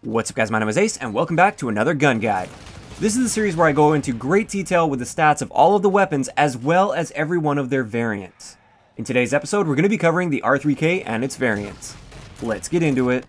What's up guys, my name is Ace, and welcome back to another gun guide. This is the series where I go into great detail with the stats of all of the weapons as well as every one of their variants. In today's episode, we're going to be covering the R3K and its variants. Let's get into it.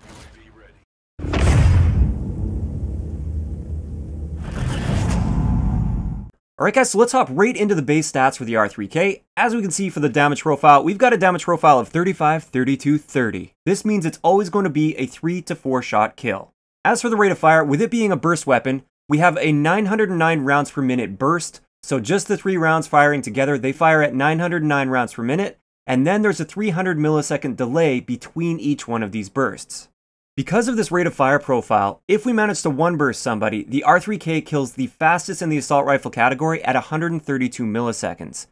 Alright guys, so let's hop right into the base stats for the R3K. As we can see for the damage profile, we've got a damage profile of 35, 32, 30. This means it's always going to be a 3 to 4 shot kill. As for the rate of fire, with it being a burst weapon, we have a 909 rounds per minute burst. So just the 3 rounds firing together, they fire at 909 rounds per minute, and then there's a 300 millisecond delay between each one of these bursts. Because of this rate of fire profile, if we manage to one burst somebody, the R3K kills the fastest in the assault rifle category at 132 milliseconds.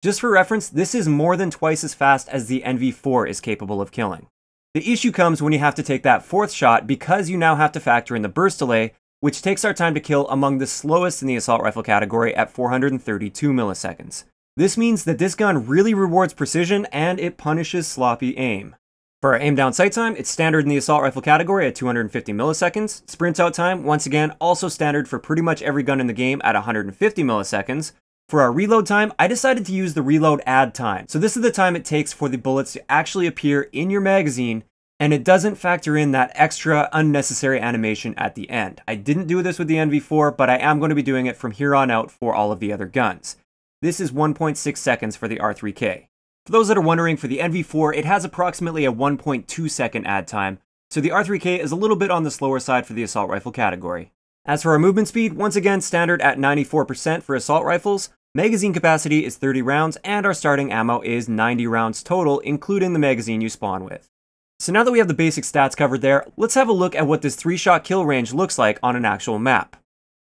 Just for reference, this is more than twice as fast as the NV4 is capable of killing. The issue comes when you have to take that 4th shot because you now have to factor in the burst delay, which takes our time to kill among the slowest in the assault rifle category at 432 milliseconds. This means that this gun really rewards precision and it punishes sloppy aim. For our aim down sight time, it's standard in the assault rifle category at 250 milliseconds. Sprint out time, once again, also standard for pretty much every gun in the game at 150 milliseconds. For our reload time, I decided to use the reload add time. So this is the time it takes for the bullets to actually appear in your magazine, and it doesn't factor in that extra unnecessary animation at the end. I didn't do this with the NV4, but I am going to be doing it from here on out for all of the other guns. This is 1.6 seconds for the R3K. For those that are wondering, for the NV4, it has approximately a 1.2 second add time, so the R3K is a little bit on the slower side for the assault rifle category. As for our movement speed, once again standard at 94% for assault rifles, magazine capacity is 30 rounds, and our starting ammo is 90 rounds total, including the magazine you spawn with. So now that we have the basic stats covered there, let's have a look at what this 3-shot kill range looks like on an actual map.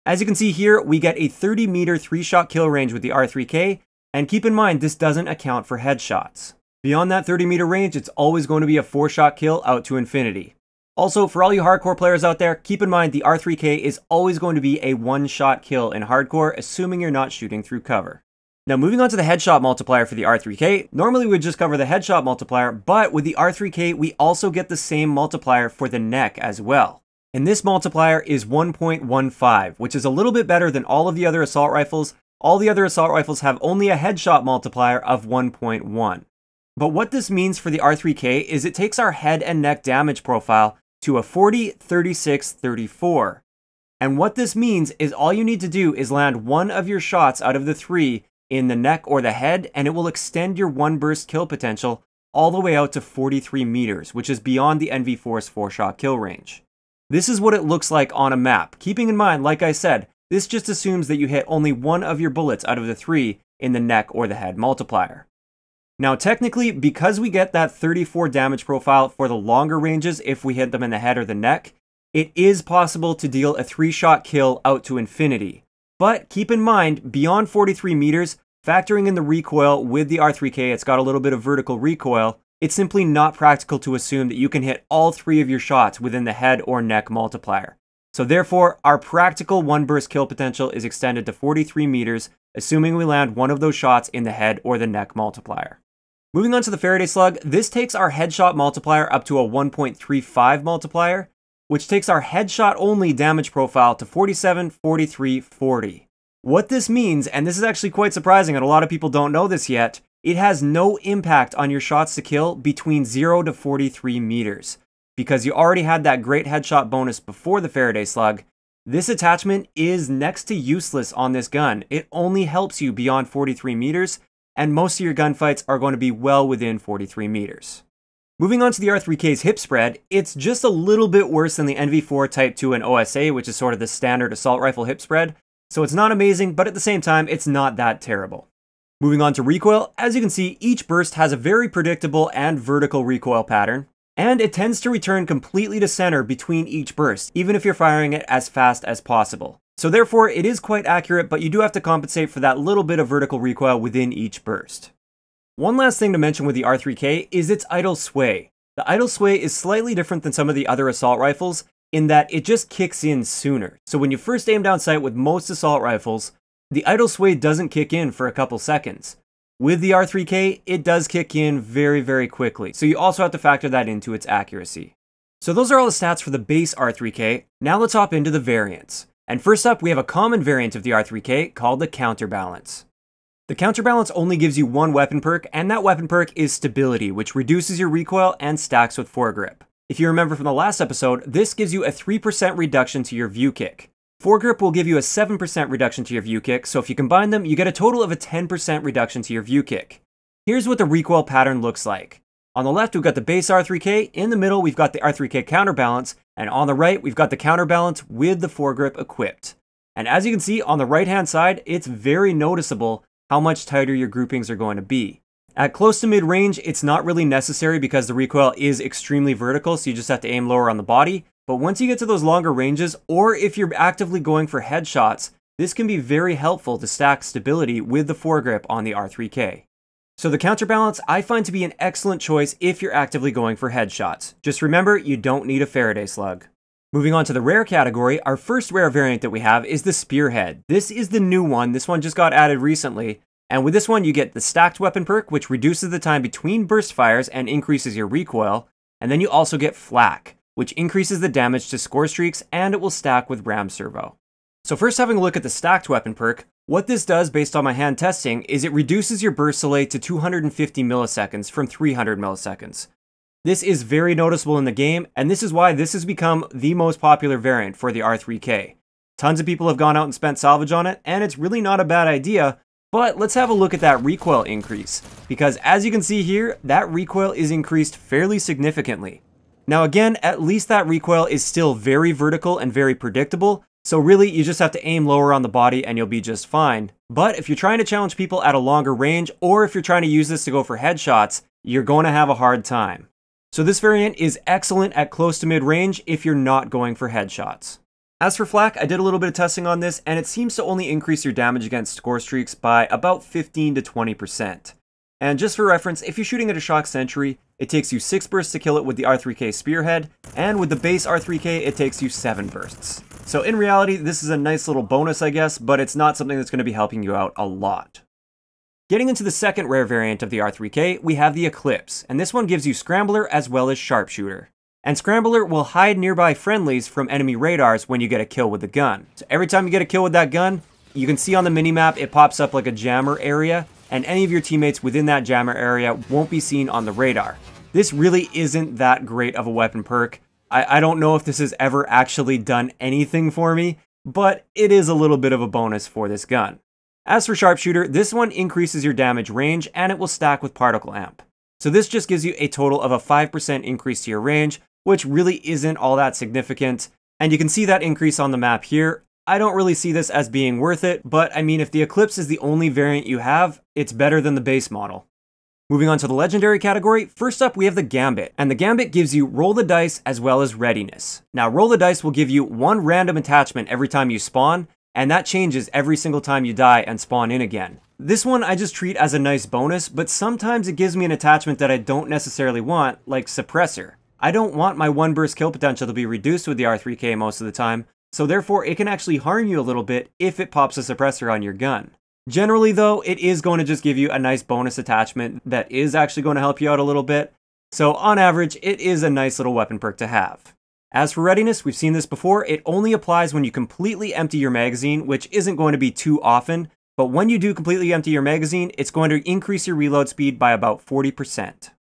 As you can see here, we get a 30 meter 3-shot kill range with the R3K, and keep in mind, this doesn't account for headshots. Beyond that 30 meter range, it's always going to be a 4-shot kill out to infinity. Also, for all you hardcore players out there, keep in mind the R3K is always going to be a 1-shot kill in hardcore, assuming you're not shooting through cover. Now moving on to the headshot multiplier for the R3K, normally we would just cover the headshot multiplier, but with the R3K, we also get the same multiplier for the neck as well. And this multiplier is 1.15, which is a little bit better than all of the other assault rifles. All the other assault rifles have only a headshot multiplier of 1.1. But what this means for the R3K is it takes our head and neck damage profile to a 40, 36, 34. And what this means is all you need to do is land one of your shots out of the 3 in the neck or the head, and it will extend your 1 burst kill potential all the way out to 43 meters, which is beyond the NV4's 4-shot kill range. This is what it looks like on a map. Keeping in mind, like I said, this just assumes that you hit only one of your bullets out of the 3 in the neck or the head multiplier. Now technically, because we get that 34 damage profile for the longer ranges if we hit them in the head or the neck, it is possible to deal a 3-shot kill out to infinity. But keep in mind, beyond 43 meters, factoring in the recoil with the R3K, it's got a little bit of vertical recoil, it's simply not practical to assume that you can hit all 3 of your shots within the head or neck multiplier. So therefore, our practical 1 burst kill potential is extended to 43 meters, assuming we land one of those shots in the head or the neck multiplier. Moving on to the Faraday slug, this takes our headshot multiplier up to a 1.35 multiplier, which takes our headshot only damage profile to 47, 43, 40. What this means, and this is actually quite surprising and a lot of people don't know this yet, it has no impact on your shots to kill between 0 to 43 meters. Because you already had that great headshot bonus before the Faraday slug, this attachment is next to useless on this gun. It only helps you beyond 43 meters, and most of your gunfights are going to be well within 43 meters. Moving on to the R3K's hip spread, it's just a little bit worse than the NV4 Type 2 and OSA, which is sort of the standard assault rifle hip spread, so it's not amazing, but at the same time, it's not that terrible. Moving on to recoil, as you can see, each burst has a very predictable and vertical recoil pattern, and it tends to return completely to center between each burst, even if you're firing it as fast as possible. So therefore, it is quite accurate, but you do have to compensate for that little bit of vertical recoil within each burst. One last thing to mention with the R3K is its idle sway. The idle sway is slightly different than some of the other assault rifles in that it just kicks in sooner. So when you first aim down sight with most assault rifles, the idle sway doesn't kick in for a couple seconds. With the R3K, it does kick in very, very quickly, so you also have to factor that into its accuracy. So those are all the stats for the base R3K. Now let's hop into the variants. And first up, we have a common variant of the R3K called the Counterbalance. The Counterbalance only gives you one weapon perk, and that weapon perk is Stability, which reduces your recoil and stacks with foregrip. If you remember from the last episode, this gives you a 3% reduction to your view kick. Foregrip will give you a 7% reduction to your view kick, so if you combine them, you get a total of a 10% reduction to your view kick. Here's what the recoil pattern looks like. On the left, we've got the base R3K, in the middle, we've got the R3K Counterbalance, and on the right, we've got the Counterbalance with the foregrip equipped. And as you can see on the right-hand side, it's very noticeable how much tighter your groupings are going to be. At close to mid-range, it's not really necessary because the recoil is extremely vertical, so you just have to aim lower on the body. But once you get to those longer ranges, or if you're actively going for headshots, this can be very helpful to stack Stability with the foregrip on the R3K. So the Counterbalance I find to be an excellent choice if you're actively going for headshots. Just remember, you don't need a Faraday slug. Moving on to the rare category, our first rare variant that we have is the Spearhead. This is the new one. This one just got added recently. And with this one, you get the stacked weapon perk, which reduces the time between burst fires and increases your recoil. And then you also get Flak, which increases the damage to score streaks, and it will stack with ram servo. So first, having a look at the stacked weapon perk, what this does based on my hand testing is it reduces your burst delay to 250 milliseconds from 300 milliseconds. This is very noticeable in the game, and this is why this has become the most popular variant for the R3K. Tons of people have gone out and spent salvage on it, and it's really not a bad idea, but let's have a look at that recoil increase, because as you can see here, that recoil is increased fairly significantly. Now again, at least that recoil is still very vertical and very predictable, so really you just have to aim lower on the body and you'll be just fine. But if you're trying to challenge people at a longer range, or if you're trying to use this to go for headshots, you're going to have a hard time. So this variant is excellent at close to mid-range if you're not going for headshots. As for Flak, I did a little bit of testing on this, and it seems to only increase your damage against score streaks by about 15 to 20%. And just for reference, if you're shooting at a shock sentry, it takes you 6 bursts to kill it with the R3K Spearhead, and with the base R3K, it takes you 7 bursts. So in reality, this is a nice little bonus, I guess, but it's not something that's going to be helping you out a lot. Getting into the second rare variant of the R3K, we have the Eclipse, and this one gives you Scrambler as well as Sharpshooter. And Scrambler will hide nearby friendlies from enemy radars when you get a kill with the gun. So every time you get a kill with that gun, you can see on the minimap it pops up like a jammer area, and any of your teammates within that jammer area won't be seen on the radar. This really isn't that great of a weapon perk. I don't know if this has ever actually done anything for me, but it is a little bit of a bonus for this gun. As for Sharpshooter, this one increases your damage range and it will stack with Particle Amp. So this just gives you a total of a 5% increase to your range, which really isn't all that significant. And you can see that increase on the map here. I don't really see this as being worth it, but I mean, if the Eclipse is the only variant you have, it's better than the base model. Moving on to the legendary category, first up we have the Gambit, and the Gambit gives you roll the dice as well as readiness. Now roll the dice will give you one random attachment every time you spawn, and that changes every single time you die and spawn in again. This one I just treat as a nice bonus, but sometimes it gives me an attachment that I don't necessarily want, like Suppressor. I don't want my one burst kill potential to be reduced with the R3K most of the time, so therefore it can actually harm you a little bit if it pops a suppressor on your gun. Generally though, it is going to just give you a nice bonus attachment that is actually going to help you out a little bit. So on average, it is a nice little weapon perk to have. As for readiness, we've seen this before, it only applies when you completely empty your magazine, which isn't going to be too often, but when you do completely empty your magazine, it's going to increase your reload speed by about 40%.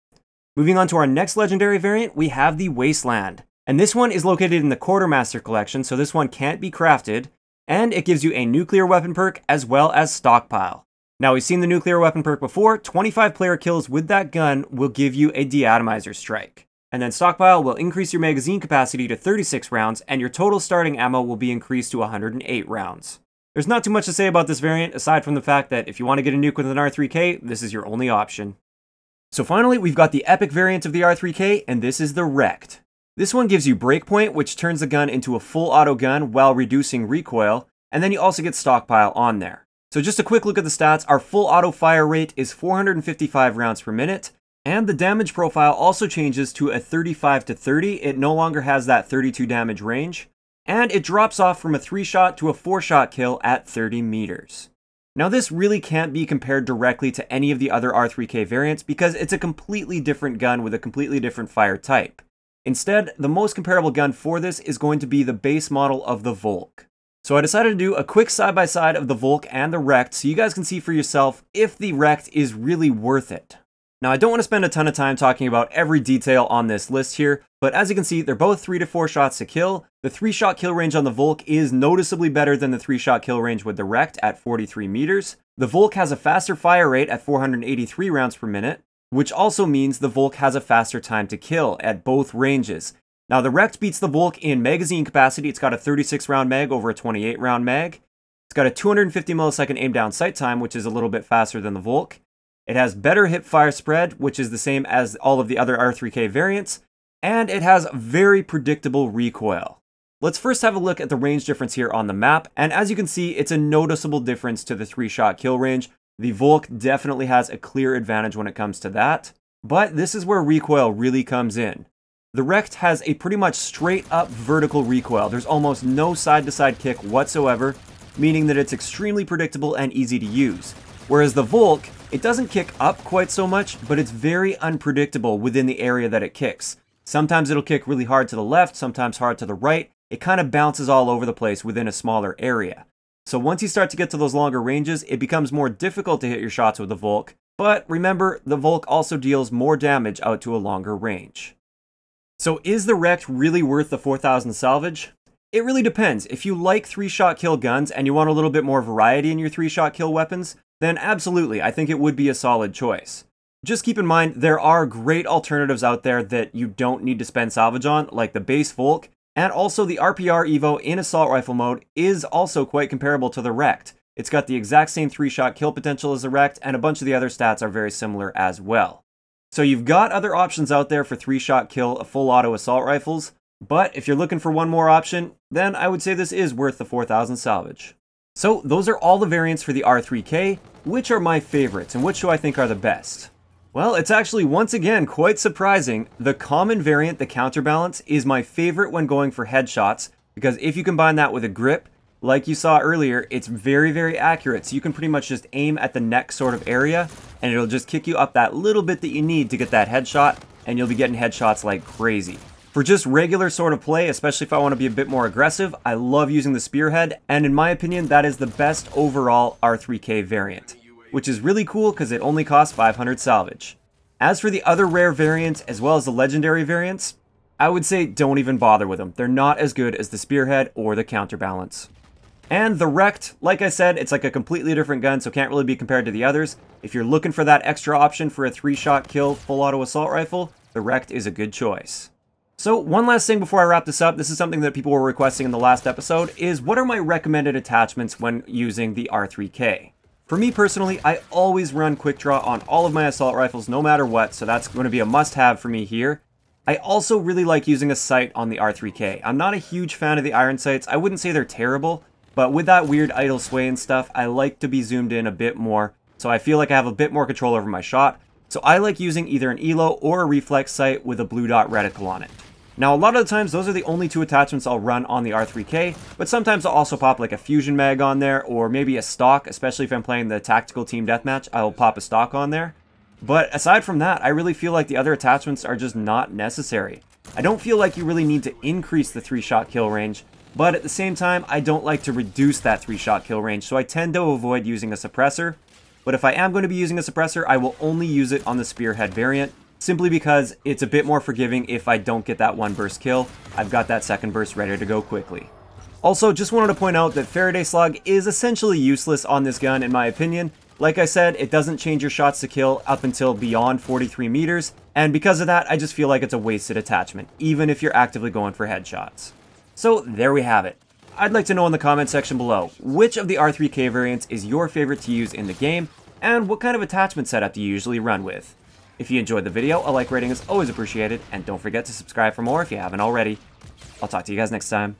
Moving on to our next legendary variant, we have the Wasteland. And this one is located in the Quartermaster collection, so this one can't be crafted, and it gives you a nuclear weapon perk as well as Stockpile. Now we've seen the nuclear weapon perk before, 25 player kills with that gun will give you a deatomizer strike. And then Stockpile will increase your magazine capacity to 36 rounds, and your total starting ammo will be increased to 108 rounds. There's not too much to say about this variant, aside from the fact that if you want to get a nuke with an R3K, this is your only option. So finally, we've got the epic variant of the R3K, and this is the Rekt. This one gives you Breakpoint, which turns the gun into a full auto gun while reducing recoil, and then you also get Stockpile on there. So just a quick look at the stats, our full auto fire rate is 455 rounds per minute, and the damage profile also changes to a 35 to 30, it no longer has that 32 damage range, and it drops off from a 3-shot to a 4-shot kill at 30 meters. Now this really can't be compared directly to any of the other R3K variants because it's a completely different gun with a completely different fire type. Instead, the most comparable gun for this is going to be the base model of the Volk. So I decided to do a quick side-by-side of the Volk and the Rekt so you guys can see for yourself if the Rekt is really worth it. Now I don't want to spend a ton of time talking about every detail on this list here, but as you can see, they're both 3 to 4 shots to kill. The 3-shot kill range on the Volk is noticeably better than the 3-shot kill range with the Rekt at 43 meters. The Volk has a faster fire rate at 483 rounds per minute, which also means the Volk has a faster time to kill at both ranges. Now the Rekt beats the Volk in magazine capacity. It's got a 36 round mag over a 28 round mag. It's got a 250 millisecond aim down sight time, which is a little bit faster than the Volk. It has better hip fire spread, which is the same as all of the other R3K variants, and it has very predictable recoil. Let's first have a look at the range difference here on the map, and as you can see, it's a noticeable difference to the 3-shot kill range. The Volk definitely has a clear advantage when it comes to that, but this is where recoil really comes in. The Rekt has a pretty much straight up vertical recoil. There's almost no side-to-side kick whatsoever, meaning that it's extremely predictable and easy to use. Whereas the Volk, it doesn't kick up quite so much, but it's very unpredictable within the area that it kicks. Sometimes it'll kick really hard to the left, sometimes hard to the right. It kind of bounces all over the place within a smaller area. So once you start to get to those longer ranges, it becomes more difficult to hit your shots with the Volk. But remember, the Volk also deals more damage out to a longer range. So is the Rekt really worth the 4,000 salvage? It really depends. If you like 3-shot kill guns and you want a little bit more variety in your 3-shot kill weapons, then absolutely, I think it would be a solid choice. Just keep in mind, there are great alternatives out there that you don't need to spend salvage on, like the base Volk, and also the RPR Evo in assault rifle mode is also quite comparable to the Rekt. It's got the exact same 3-shot kill potential as the Rekt, and a bunch of the other stats are very similar as well. So you've got other options out there for 3-shot kill full auto assault rifles, but if you're looking for one more option, then I would say this is worth the 4,000 salvage. So those are all the variants for the R3K. Which are my favorites and which do I think are the best? Well, it's actually once again quite surprising. The common variant, the Counterbalance, is my favorite when going for headshots, because if you combine that with a grip, like you saw earlier, it's very, very accurate. So you can pretty much just aim at the neck sort of area, and it'll just kick you up that little bit that you need to get that headshot, and you'll be getting headshots like crazy. For just regular sort of play, especially if I want to be a bit more aggressive, I love using the Spearhead, and in my opinion, that is the best overall R3K variant, which is really cool because it only costs 500 salvage. As for the other rare variants, as well as the legendary variants, I would say don't even bother with them. They're not as good as the Spearhead or the Counterbalance. And the Rekt, like I said, it's like a completely different gun, so can't really be compared to the others. If you're looking for that extra option for a 3-shot kill full auto assault rifle, the Rekt is a good choice. So one last thing before I wrap this up, this is something that people were requesting in the last episode, is what are my recommended attachments when using the R3K? For me personally, I always run quick draw on all of my assault rifles no matter what, so that's going to be a must-have for me here. I also really like using a sight on the R3K. I'm not a huge fan of the iron sights. I wouldn't say they're terrible, but with that weird idle sway and stuff, I like to be zoomed in a bit more, so I feel like I have a bit more control over my shot. So I like using either an ELO or a reflex sight with a blue dot reticle on it. Now, a lot of the times, those are the only 2 attachments I'll run on the R3K, but sometimes I'll also pop like a fusion mag on there, or maybe a stock, especially if I'm playing the tactical team deathmatch, I'll pop a stock on there. But aside from that, I really feel like the other attachments are just not necessary. I don't feel like you really need to increase the 3-shot kill range, but at the same time, I don't like to reduce that 3-shot kill range, so I tend to avoid using a suppressor. But if I am going to be using a suppressor, I will only use it on the Spearhead variant, simply because it's a bit more forgiving if I don't get that 1 burst kill. I've got that 2nd burst ready to go quickly. Also, just wanted to point out that Faraday Slug is essentially useless on this gun in my opinion. Like I said, it doesn't change your shots to kill up until beyond 43 meters, and because of that, I just feel like it's a wasted attachment, even if you're actively going for headshots. So there we have it. I'd like to know in the comment section below, which of the R3K variants is your favorite to use in the game, and what kind of attachment setup do you usually run with? If you enjoyed the video, a like rating is always appreciated, and don't forget to subscribe for more if you haven't already. I'll talk to you guys next time.